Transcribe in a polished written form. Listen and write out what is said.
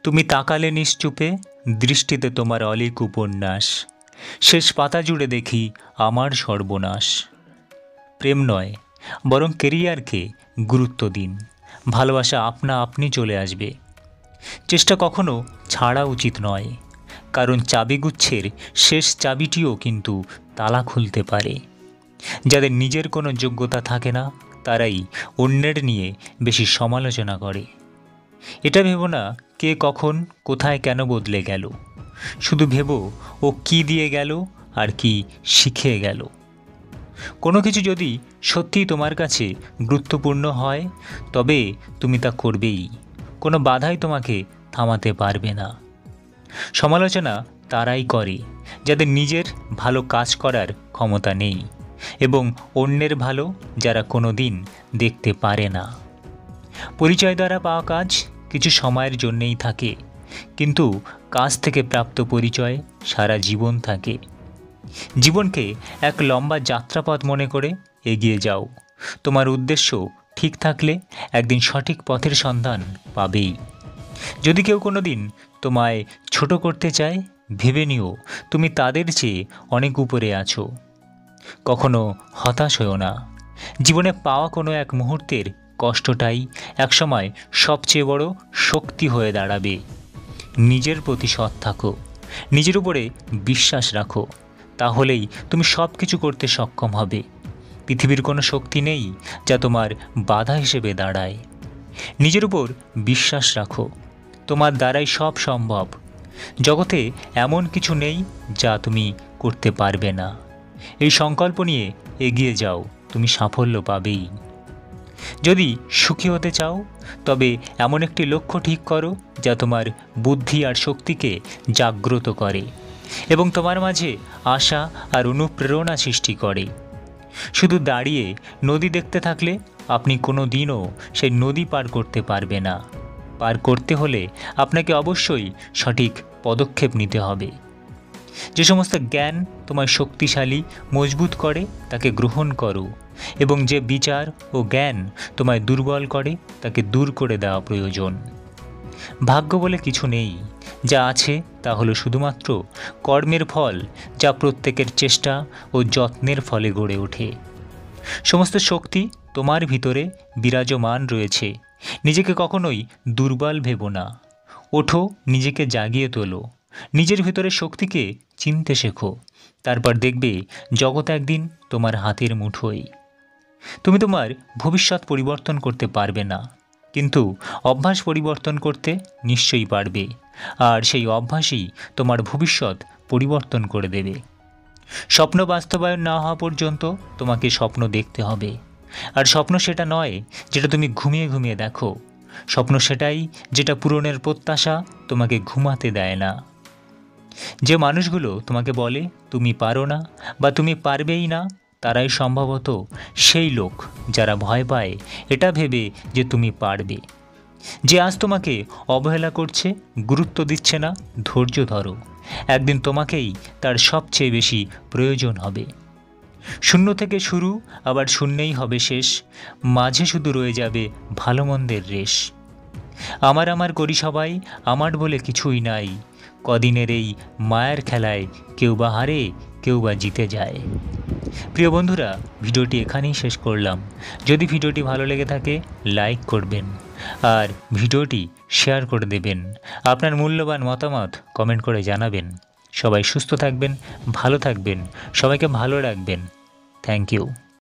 তুমি তাকালে নিশ্চুপে, দৃষ্টিতে তোমার অলিক উপন্যাস। শেষ পাতা জুড়ে দেখি আমার সর্বনাশ। প্রেম নয়, বরং কেরিয়ারকে গুরুত্ব দিন। ভালোবাসা আপনা আপনি চলে আসবে। চেষ্টা কখনো ছাড়া উচিত নয়, কারণ চাবিগুচ্ছের শেষ চাবিটিও কিন্তু তালা খুলতে পারে। যাদের নিজের কোনো যোগ্যতা থাকে না, তারাই অন্যের নিয়ে বেশি সমালোচনা করে। এটা ভেবো না কে কখন কোথায় কেন বদলে গেল, শুধু ভেবো ও কি দিয়ে গেল আর কি শিখে গেল। কোনো কিছু যদি সত্যিই তোমার কাছে গুরুত্বপূর্ণ হয়, তবে তুমি তা করবেই। কোনো বাধাই তোমাকে থামাতে পারবে না। সমালোচনা তারাই করে যাদের নিজের ভালো কাজ করার ক্ষমতা নেই, এবং অন্যের ভালো যারা কোনো দিন দেখতে পারে না। পরিচয় দ্বারা পাওয়া কাজ কিছু সময়ের জন্যেই থাকে, কিন্তু কাজ থেকে প্রাপ্ত পরিচয় সারা জীবন থাকে। জীবনকে এক লম্বা যাত্রাপথ মনে করে এগিয়ে যাও। তোমার উদ্দেশ্য ঠিক থাকলে একদিন সঠিক পথের সন্ধান পাবেই। যদি কেউ কোনো দিন তোমায় ছোট করতে চায়, ভেবে নিও তুমি তাদের চেয়ে অনেক উপরে আছো। কখনো হতাশ হও না। জীবনে পাওয়া কোনো এক মুহূর্তের কষ্টটাই একসময় সবচেয়ে বড় শক্তি হয়ে দাঁড়াবে। নিজের প্রতি সৎ থাকো, নিজের উপরে বিশ্বাস রাখো, তাহলেই তুমি সব কিছু করতে সক্ষম হবে। পৃথিবীর কোনো শক্তি নেই যা তোমার বাধা হিসেবে দাঁড়ায়। নিজের উপর বিশ্বাস রাখো, তোমার দ্বারাই সব সম্ভব। জগতে এমন কিছু নেই যা তুমি করতে পারবে না। এই সংকল্প নিয়ে এগিয়ে যাও, তুমি সাফল্য পাবেই। যদি সুখী হতে চাও, তবে এমন একটি লক্ষ্য ঠিক করো যা তোমার বুদ্ধি আর শক্তিকে জাগ্রত করে এবং তোমার মাঝে আশা আর অনুপ্রেরণা সৃষ্টি করে। শুধু দাঁড়িয়ে নদী দেখতে থাকলে আপনি কোনো দিনও সেই নদী পার করতে পারবে না। পার করতে হলে আপনাকে অবশ্যই সঠিক পদক্ষেপ নিতে হবে। যে সমস্ত জ্ঞান তোমায় শক্তিশালী মজবুত করে তাকে গ্রহণ করো, এবং যে বিচার ও জ্ঞান তোমায় দুর্বল করে তাকে দূর করে দেওয়া প্রয়োজন। ভাগ্য বলে কিছু নেই, যা আছে তা হলো শুধুমাত্র কর্মের ফল, যা প্রত্যেকের চেষ্টা ও যত্নের ফলে গড়ে ওঠে। সমস্ত শক্তি তোমার ভিতরে বিরাজমান রয়েছে। নিজেকে কখনোই দুর্বল ভেবো না। ওঠো, নিজেকে জাগিয়ে তোলো, নিজের ভিতরে শক্তিকে চিনতে শেখো। তারপর দেখবে জগৎ একদিন তোমার হাতের মুঠোয়। তুমি তোমার ভবিষ্যৎ পরিবর্তন করতে পারবে না, কিন্তু অভ্যাস পরিবর্তন করতে নিশ্চয়ই পারবে, আর সেই অভ্যাসই তোমার ভবিষ্যৎ পরিবর্তন করে দেবে। স্বপ্ন বাস্তবায়ন না হওয়া পর্যন্ত তোমাকে স্বপ্ন দেখতে হবে। আর স্বপ্ন সেটা নয় যেটা তুমি ঘুমিয়ে ঘুমিয়ে দেখো। স্বপ্ন সেটাই যেটা পূরণের প্রত্যাশা তোমাকে ঘুমাতে দেয় না। যে মানুষগুলো তোমাকে বলে তুমি পারো না বা তুমি পারবেই না, তারাই সম্ভবত সেই লোক যারা ভয় পায় এটা ভেবে যে তুমি পারবে। যে আজ তোমাকে অবহেলা করছে, গুরুত্ব দিচ্ছে না, ধৈর্য ধরো। একদিন তোমাকেই তার সবচেয়ে বেশি প্রয়োজন হবে। শূন্য থেকে শুরু, আবার শূন্যেই হবে শেষ। মাঝে শুধু রয়ে যাবে ভালো মন্দের রেশ। আমার করি সবাই, আমার বলে কিছুই নাই। কদিনের এই মায়ের খেলায় কেউ বা হারে, কেউ বা জিতে যায়। প্রিয় বন্ধুরা, ভিডিওটি এখানেই শেষ করলাম। যদি ভিডিওটি ভালো লেগে থাকে লাইক করবেন আর ভিডিওটি শেয়ার করে দেবেন। আপনার মূল্যবান মতামত কমেন্ট করে জানাবেন। সবাই সুস্থ থাকবেন, ভালো থাকবেন, সবাইকে ভালো রাখবেন। Thank you.